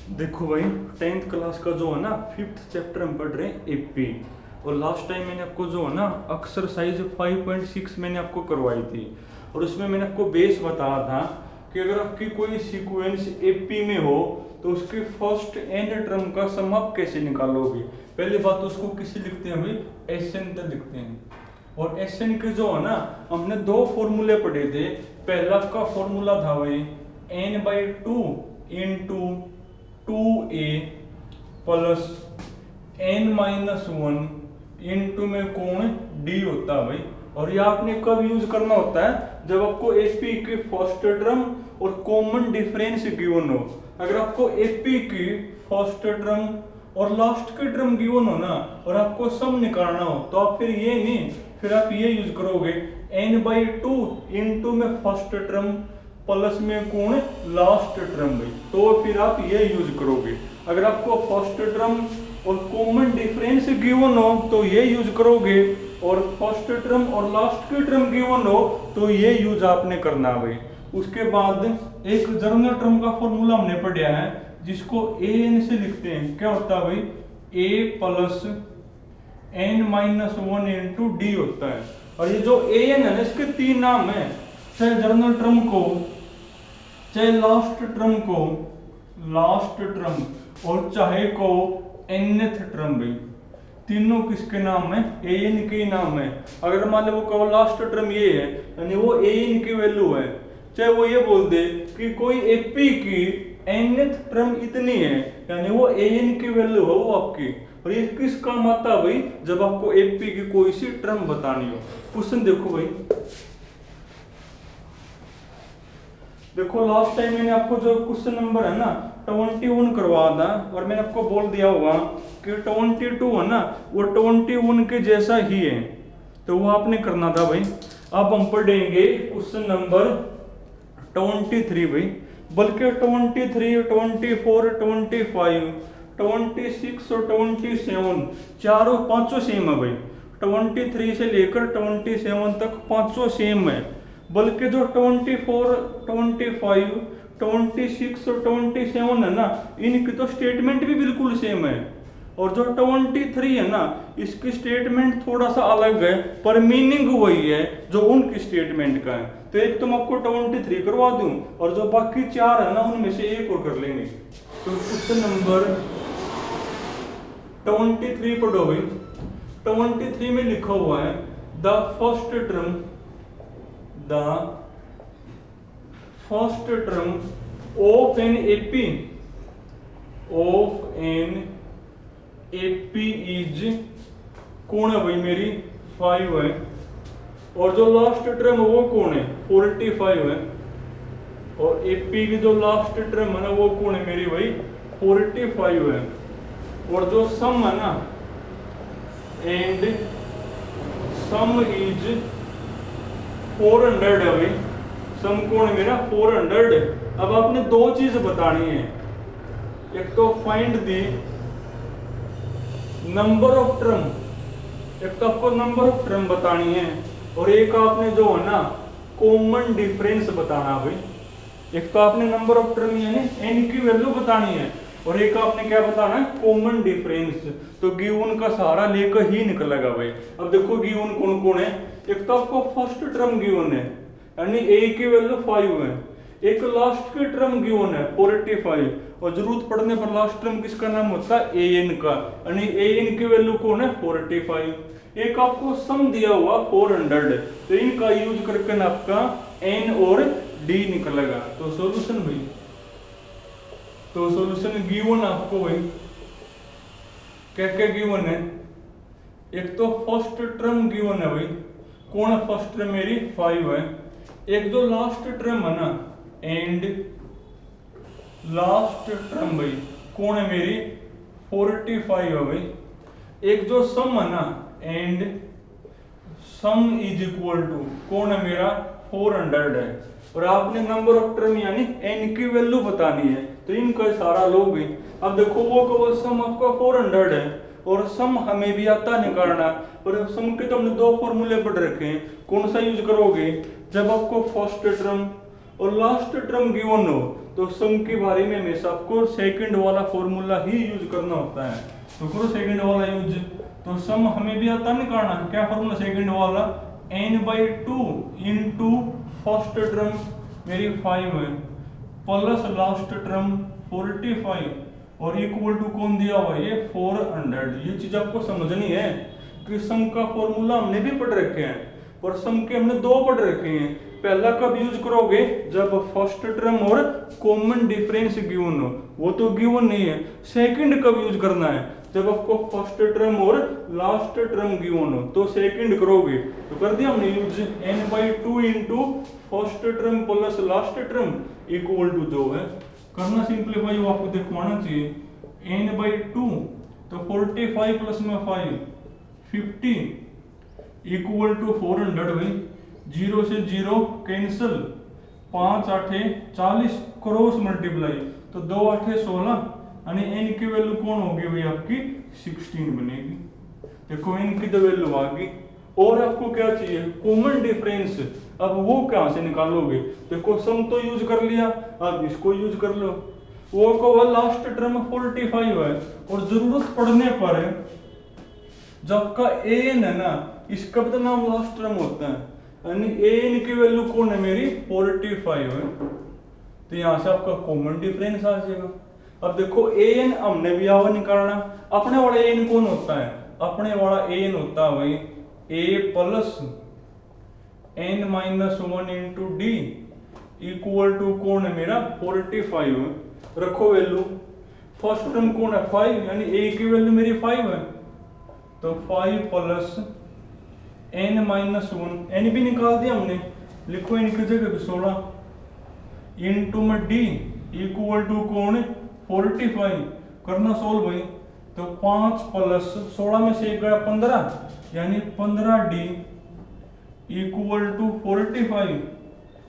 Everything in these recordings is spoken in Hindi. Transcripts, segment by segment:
देखो भाई, 10th क्लास का जो है ना 5th चैप्टर हम पढ़ रहे हैं एपी। और लास्ट टाइम मैंने आपको जो है ना एक्सरसाइज 5.6 मैंने आपको करवाई थी, और उसमें मैंने आपको बेस बताया था कि अगर आपकी कोई सीक्वेंस एपी में हो तो उसके फर्स्ट एन टर्म का सम आप कैसे निकालोगे। पहली बात तो उसको किसी लिखते हैं भाई, एस एन तक लिखते हैं। और एस एन के जो है ना हमने दो फॉर्मूले पढ़े थे। पहला का फॉर्मूला था भाई n/2 into 2a plus n-1 into में कोण d होता है भाई। और ये आपने कब यूज करना होता है, जब आपको एपी के फर्स्ट टर्म और कॉमन डिफरेंस गिवन हो। अगर आपको एपी की फर्स्ट टर्म और लास्ट के टर्म गिवन हो ना, और आपको सम निकालना हो, तो आप फिर ये नहीं, फिर आप ये यूज करोगे n/2 इंटू में फर्स्ट टर्म प्लस में कोण लास्ट टर्म भाई, तो फिर आप ये यूज करोगे। अगर आपको फर्स्ट टर्म और कॉमन डिफरेंस गिवन हो तो ये यूज करोगे, और फर्स्ट टर्म और लास्ट की टर्म गिवन हो तो ये यूज आपने करना है भाई। उसके बाद एक जर्नल टर्म का फॉर्मूला हमने पढ़ा है, जिसको ए एन से लिखते हैं। क्या होता है भाई, A plus n-1 into D होता है। और ये जो ए एन है ना, इसके तीन नाम है, चाहे जर्नल टर्म को, चाहे लास्ट टर्म और चाहे को nth टर्म भाई, तीनों किसके नाम है, ए एन के नाम है। अगर मान लो वो कहो लास्ट टर्म ये है, यानी वो ए एन की वैल्यू है। चाहे वो ये बोल दे कि कोई एपी की nth टर्म इतनी है, यानी वो ए एन की वैल्यू है वो आपकी। और ये किस काम आता है भाई, जब आपको एपी की कोई सी टर्म बतानी हो। क्वेश्चन देखो भाई, देखो लास्ट टाइम मैंने आपको जो क्वेश्चन नंबर है ना 21 करवा था, और मैंने आपको बोल दिया होगा कि 22 है ना वो 21 के जैसा ही है, तो वो आपने करना था भाई। अब हम पढ़ेंगे क्वेश्चन नंबर 23 भाई, बल्कि 23, 24, 25, 26 और 27 चारों पांचों सेम है भाई। 23 से लेकर 27 तक पांचों सेम है। बल्कि जो 24, 25, 26 और 27 है ना, इनकी तो स्टेटमेंट भी बिल्कुल सेम है। और जो 23 है ना, इसकी स्टेटमेंट थोड़ा सा अलग है, पर मीनिंग वही है जो उनकी स्टेटमेंट का है। तो एक तो मैं आपको 23 करवा दूं, और जो बाकी चार है ना उनमें से एक और कर लेंगे। तो क्वेश्चन नंबर 23 पढ़ो भाई। 23 में लिखा हुआ है the first term of an AP is कौन है भाई, मेरी 5 है। और जो लास्ट टर्म वो कौन है, 45 है। और एपी की जो लास्ट टर्म है ना वो कौन है मेरी भाई, 45 है। और जो सम है ना, एंड सम इज 400 है भाई। सम कौन है मेरा, 400। अब आपने दो चीज बतानी है, एक तो find the number of term, एक तो आपको नंबर ऑफ टर्म बतानी है, और एक आपने जो है ना कॉमन डिफरेंस बताना भाई। एक तो आपने नंबर ऑफ टर्म यानी n की वैल्यू बतानी है, और एक आपने क्या बताना है, कॉमन डिफरेंस। तो गिवन का सहारा लेकर ही निकलेगा भाई। अब देखो गिवन कौन कौन है, एक तो आपको फर्स्ट टर्म गिवन है, यानी a की वैल्यू 5 है। एक लास्ट की टर्म गिवन है 45, और जरूरत पड़ने पर लास्ट टर्म किसका नाम होता है, ए एन का, यानी ए एन की वैल्यू कौन है, 45। एक आपको सम दिया हुआ 400, तो इनका यूज करके आपका n और d निकलेगा। तो सॉल्यूशन भाई, तो सॉल्यूशन गिवन आपको भाई क्या क्या गिवन है। एक तो फर्स्ट टर्म गिवन है भाई, कौन है फर्स्ट टर्म मेरी 5 है। एक जो लास्ट टर्म है ना, एंड लास्ट टर्म भाई कौन है मेरी 45 है भाई। एक जो सम है ना, and sum is equal to कौन है मेरा 400 है। और आपने नंबर ऑफ टर्म यानी n की वैल्यू बतानी है, तो इनका सारा लोगे। अब देखो वो सम आपका 400 है, और सम हमें भी आता निकालना, और सम के तो हमने दो फॉर्मूले पढ़ रखे हैं। कौन सा यूज करोगे, जब आपको फर्स्ट टर्म और लास्ट टर्म गिवन हो तो सम के बारे में हमेशा आपको सेकंड वाला फॉर्मूला ही यूज करना होता है। तो करो सेकंड वाला यूज। तो सम हमें भी आता निकालना, क्या फॉर्मूला सेकंड वाला, n/2 इंटू फर्स्ट टर्म मेरी 5 है प्लस लास्ट टर्म 45 और इक्वल टू कौन दिया हुआ है, ये 400। ये चीज आपको समझनी है कि सम का फॉर्मूला हमने भी पढ़ रखे हैं पर सम के हमने दो पढ़ रखे हैं। पहला कब यूज करोगे, जब फर्स्ट टर्म और कॉमन डिफरेंस गिवन हो, वो तो गिवन नहीं है। सेकंड कब यूज करना है, जब आपको फर्स्ट टर्म और लास्ट टर्म गिवन हो तो सेकंड करोगे। तो कर दिया हमने use, n/2 into first term plus last term equal to जो है करना सिंप्लीफाई, वो आपको दिखवाना चाहिए। n/2 तो 45 प्लस में 5 50 इक्वल टू 400 भाई, 0 से 0 कैंसिल, 5 8 40 क्रॉस मल्टीप्लाई तो 2 8 16 यानी n की वैल्यू कौन होगी भाई आपकी 16 बनेगी। देखो n की तो वैल्यू आ गई। और आपको क्या चाहिए, कॉमन डिफरेंस। अब वो कहां से निकालोगे, देखो सम तो यूज कर लिया, अब इसको यूज कर लो। वो को लास्ट टर्म 45 है और जरूरत पड़ने पर जब आपका an है ना, इसका भी तो नाम लास्ट टर्म होता है, यानी an की वैल्यू कौन है मेरी 45 है, तो यहां से आपका कॉमन डिफरेंस आ जाएगा। अब देखो an हमने भी आवा निकालना, अपने वाला an कौन होता है, अपने वाला an होता है भाई a plus n-1 into d equal to कौन है मेरा 45 है। रखो वैल्यू, फर्स्ट टर्म कौन है 5 यानी a की वैल्यू मेरी 5 है, तो 5 प्लस n-1 n भी निकाल दिया हमने, लिखो इनकी जगह पे 16 इंटू में d इक्वल टू कौन है 45। करना सोल्व भाई, तो 5 प्लस 16 में से 1 गया 15 यानी 15d इक्वल टू 45।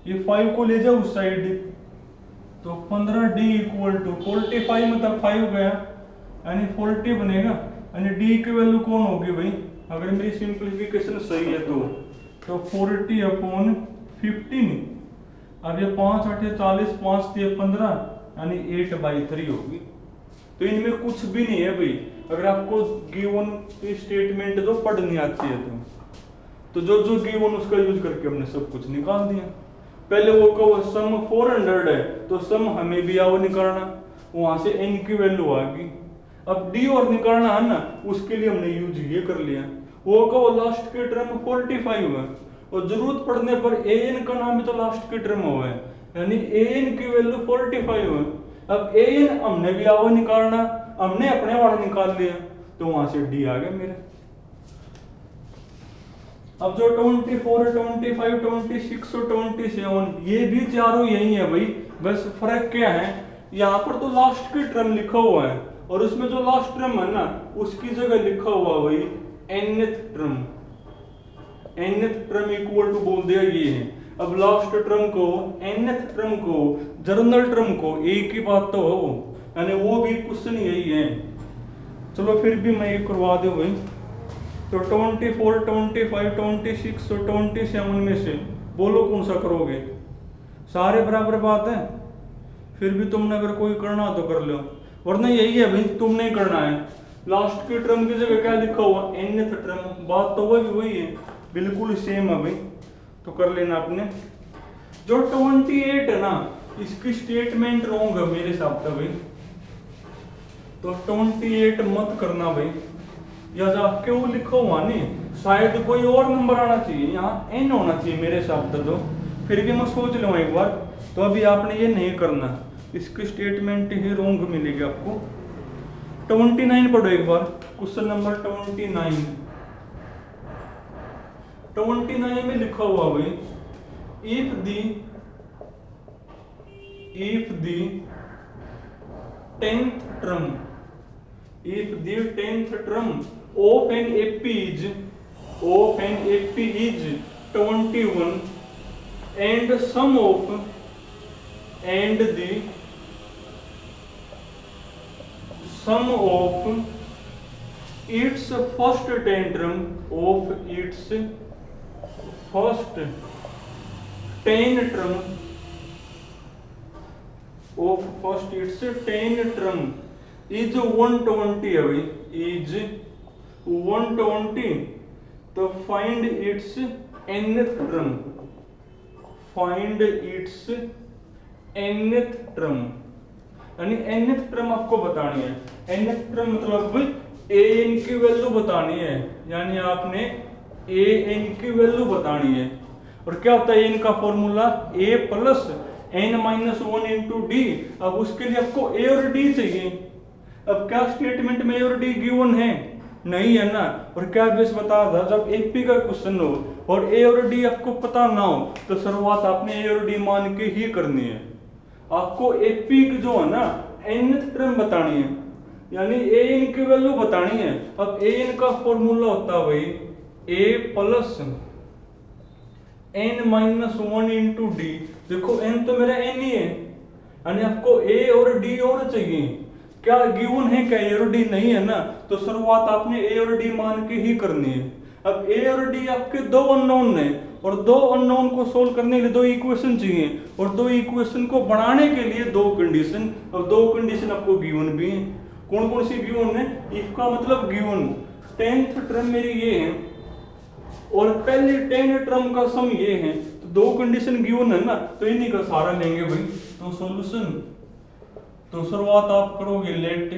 ये 5 को ले जाओ उस साइड, तो 15d इक्वल टू 45 मतलब 5 गया यानी 40 बनेगा, यानी d की वैल्यू कौन होगी भाई, अगर मेरी सिंप्लीफिकेशन सही है तो 40 अपॉन 15। अब ये 5 8 40 5 3 15 यानी 8/3 होगी। तो इनमें कुछ भी नहीं है भाई, अगर आपको गिवन स्टेटमेंट जो पढ़नी आती है तो जो जो गिवन उसका यूज करके हमने सब कुछ निकाल दिया। पहले वो कहो सम 400 है तो सम हमें भी आओ निकालना, वहां से n की वैल्यू आ गई। अब d और निकालना है ना, उसके लिए हमने यूज ये कर लिया। वो कहो लास्ट के टर्म 45 है और जरूरत पड़ने पर an का नाम भी तो लास्ट के टर्म हुआ है, यानी an की वैल्यू 45 है। अब an हमने भी आओ निकालना, हमने अपने वाला निकाल लिया तो वहां से d आ गया मेरे। अब जो 24 25 26 और 27 ये भी चारों यही है भाई, बस फर्क क्या है, यहाँ पर तो लास्ट की टर्म लिखा हुआ है और उसमें जो लास्ट टर्म है ना उसकी जगह लिखा हुआ भाई nth term. nth term equal to बोल दिया ये है। अब लास्ट टर्म को nth टर्म को जर्नल टर्म को एक ही बात तो हो, यानी वो भी क्वेश्चन यही है। चलो फिर भी मैं ये करवा दूं भाई, तो 24 25 26 और 27 में से बोलो कौन सा करोगे, सारे बराबर बात है। फिर भी तुमने अगर कोई करना हो तो कर लो, वरना यही है भाई तुमने ही करना है। लास्ट की टर्म की जगह क्या लिखा हुआ nth टर्म, बात तो वही है, बिल्कुल सेम है भाई, तो कर लेना आपने। जो 28 है ना इसकी स्टेटमेंट रॉन्ग है मेरे हिसाब से भाई, तो 28 मत करना भाई, या आपके वो लिखा हुआ नहीं, शायद कोई और नंबर आना चाहिए, यहाँ n होना चाहिए मेरे हिसाब से। तो फिर भी मैं सोच लूँ एक बार, तो अभी आपने ये नहीं करना, इसकी स्टेटमेंट ही रॉन्ग मिलेगी आपको। 29 पढ़ो एक बार, क्वेश्चन नंबर 29 में लिखा हुआ भाई if the 10th term of an AP is 21 and the sum of its first tantrum of its first tantrum of first it's 10 term is 120 है भाई, इज 120, तो find its nth term, find its nth term, यानी nth टर्म आपको बतानी है। nth टर्म मतलब an की वैल्यू बतानी है, यानी आपने an की वैल्यू बतानी है। और क्या होता है an का formula, a plus n-1 into D. अब उसके लिए आपको a और d चाहिए। अब क्या स्टेटमेंट में a और d गिवन है? नहीं है ना। और क्या बेस बता था, जब एपी का क्वेश्चन हो और a और d आपको पता ना हो तो शुरुआत आपने a और d मान के ही करनी है। आपको एपी जो है ना nth टर्म बतानी है, यानी an की वैल्यू बतानी है। अब an का फॉर्मूला होता है भाई a plus n-1 into D. देखो n तो मेरा n ही है, यानी आपको a और d और चाहिए। क्या गिवन है क्या a और d? नहीं है ना, तो शुरुआत आपने a और d मान के ही करनी है। अब a और d आपके दो अननोन है और दो अननोन को सोल्व करने के लिए दो इक्वेशन चाहिए, और दो इक्वेशन को बनाने के लिए दो कंडीशन। अब दो कंडीशन आपको गिवन भी है। कौन कौन सी गिवन है? इफ का मतलब गिवन 10th टर्म मेरी ये है और पहले 10 टर्म का सम ये है, तो दो कंडीशन गिवन है ना, तो इन्हीं का सहारा लेंगे भाई। तो सॉल्यूशन, तो शुरुआत आप करोगे लेट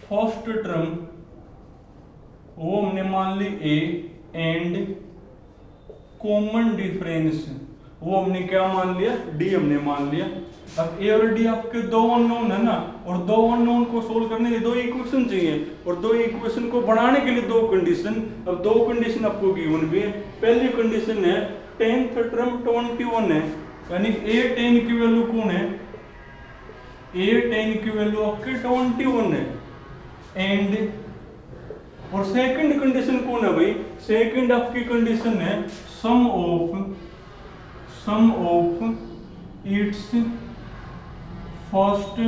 फर्स्ट टर्म, वो हमने मान ली a एंड कॉमन डिफरेंस, वो हमने क्या मान लिया, d हमने मान लिया। अब a और d आपके दो अननोन है ना, और दो अननोन को सोल्व करने के लिए दो इक्वेशन चाहिए, और दो इक्वेशन को बनाने के लिए दो कंडीशन। अब दो कंडीशन आपको गिवन भी है। पहली कंडीशन है 10th टर्म 21 है, यानी a 10 की वैल्यू कौन है, a 10 की वैल्यू आपकी 21 है। एंड और सेकंड कंडीशन कौन है भाई, सेकंड आपकी कंडीशन है sum of its first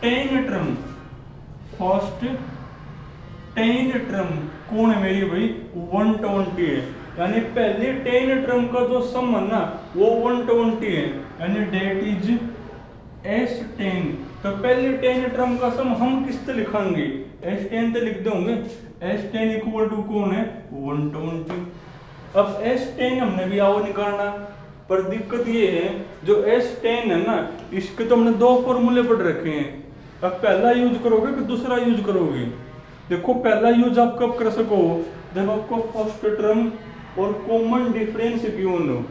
10 term, first 10 term कौन है मेरी भाई, 120 है। यानी पहले 10 टर्म का जो सम है ना वो 120 है, यानी डेट इज S10। तो पहले 10 टर्म का सम हम किस तरह लिखेंगे, S10 तो लिख दोगे, S10 इक्वल टू कौन है, 120। अब S10 हमने भी आओ निकालना, पर दिक्कत ये है जो S10 है ना, इसके तो हमने दो फॉर्मूले पढ़ रखे हैं। अब पहला यूज करोगे कि दूसरा यूज करोगे? देखो पहला यूज आप कब कर सको, जब आपको फर्स्ट टर्म और कॉमन डिफरेंस गिवन हो।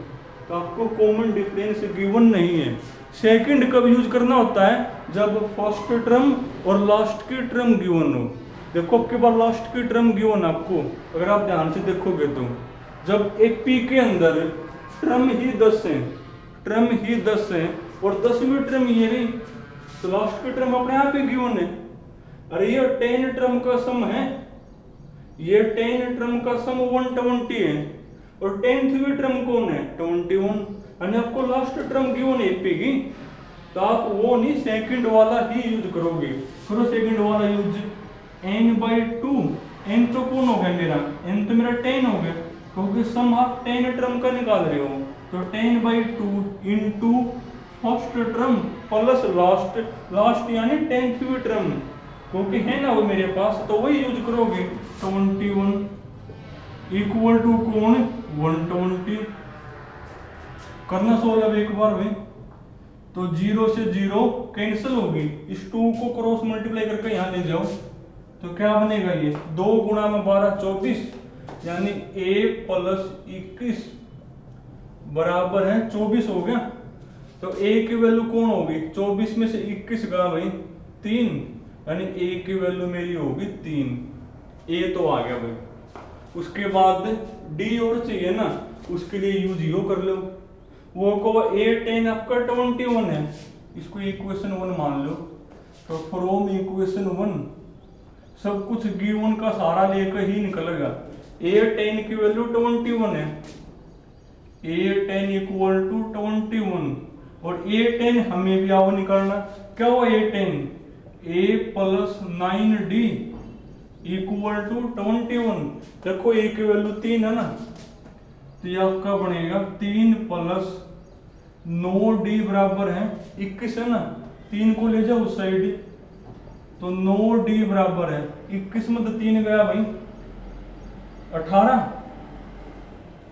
तो आपको कॉमन डिफरेंस गिवन नहीं है। सेकंड कब यूज करना होता है, जब फर्स्ट टर्म और लास्ट की टर्म गिवन हो। देखो आपके पास लास्ट की टर्म गिवन आपको, अगर आप ध्यान से देखोगे तो जब एपी के अंदर टर्म ही 10 है, टर्म ही 10 है और 10वीं टर्म ये रही, तो लास्ट की टर्म अपने आप ही गिवन है। अरे ये 10 टर्म का सम है, ये 10 टर्म का सम 120 है और 10वीं टर्म कौन है, 21। यानी आपको लास्ट टर्म गिवन है एपी की, तो आप वो नहीं सेकंड वाला ही यूज करोगे। करो सेकंड वाला यूज, n/2, n तो कौन हो गया मेरा, n तो मेरा 10 हो गया, क्योंकि सम आप 10 टर्म का निकाल रहे हो। तो 10/2 into first term plus last यानी 10वीं टर्म, क्योंकि है ना वो मेरे पास, तो वही यूज करोगे। 21 इक्वल टू कौन, 120। करना सोल्व अब एक बार में, तो 0 से 0 कैंसिल होगी, इस 2 को क्रॉस मल्टीप्लाई करके यहाँ ले जाओ, तो क्या बनेगा ये 2 गुणा में 12 24, यानी a प्लस 21 बराबर है 24 हो गया। तो a की वैल्यू कौन होगी, 24 में से 21 गया भाई 3, यानी a की वैल्यू मेरी होगी 3। a तो आ गया भाई। उसके बाद d और चाहिए ना, उसके लिए यूज यो कर लो। वो को a10 आपका 21 है, इसको इक्वेशन 1 मान लो। तो फ्रॉम इक्वेशन 1 सब कुछ गिवन का सहारा लेकर ही निकलेगा। a10 की वैल्यू 21 है, a10 इक्वल टू 21, और a10 हमें भी आओ निकालना। क्या हुआ a10, a plus 9d equal to 21। देखो a की वैल्यू 3 है ना, तो ये आपका बनेगा 3 प्लस 9d बराबर है 21 है ना, 3 को ले जाओ उस साइड, तो 9d बराबर है 21 में तो 3 गया भाई 18,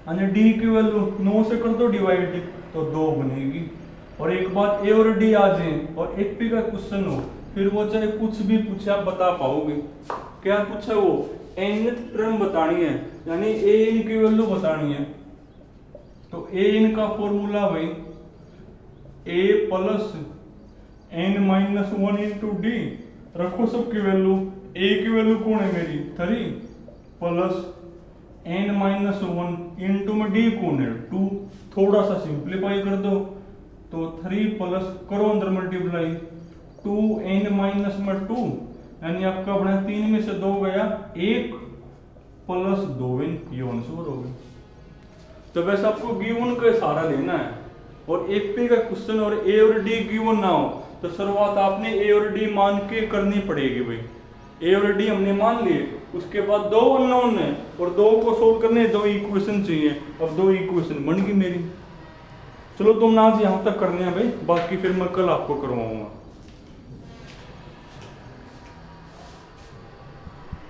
यानी d की वैल्यू 9 से कर दो डिवाइड तो 2 बनेगी। और एक बात ए और डी आ जाए और एपी का क्वेश्चन हो, फिर वो चाहे कुछ भी पूछे आप बता पाओगे। क्या पूछा वो, nth टर्म बतानी है, यानी ए इन की वैल्यू बतानी है। तो ए इन का फॉर्मूला भाई A plus n minus 1 into D, रखो सबकी वैल्यू, ए की वैल्यू कौन है मेरी 3 प्लस n माइनस 1 इंटू में डी कौन है 2, थोड़ा सा सिंप्लीफाई कर दो तो 3 प्लस करो अंदर मल्टीप्लाई 2n माइनस में 2, यानी आपका बना 3 में से 2 गया 1 प्लस 2n, ये आंसर हो गया। तो वैसे आपको गिवन का सहारा लेना है, और एपी का क्वेश्चन और ए और डी गिवन ना हो तो शुरुआत आपने ए और डी मान के करनी पड़ेगी भाई। ए और डी हमने मान लिए, उसके बाद 2 अननोन है और 2 को सोल्व करने 2 इक्वेशन चाहिए, अब 2 इक्वेशन बन गई मेरी। चलो तुम ना आज यहाँ तक करने हैं भाई, बाकी फिर मैं कल आपको करवाऊंगा।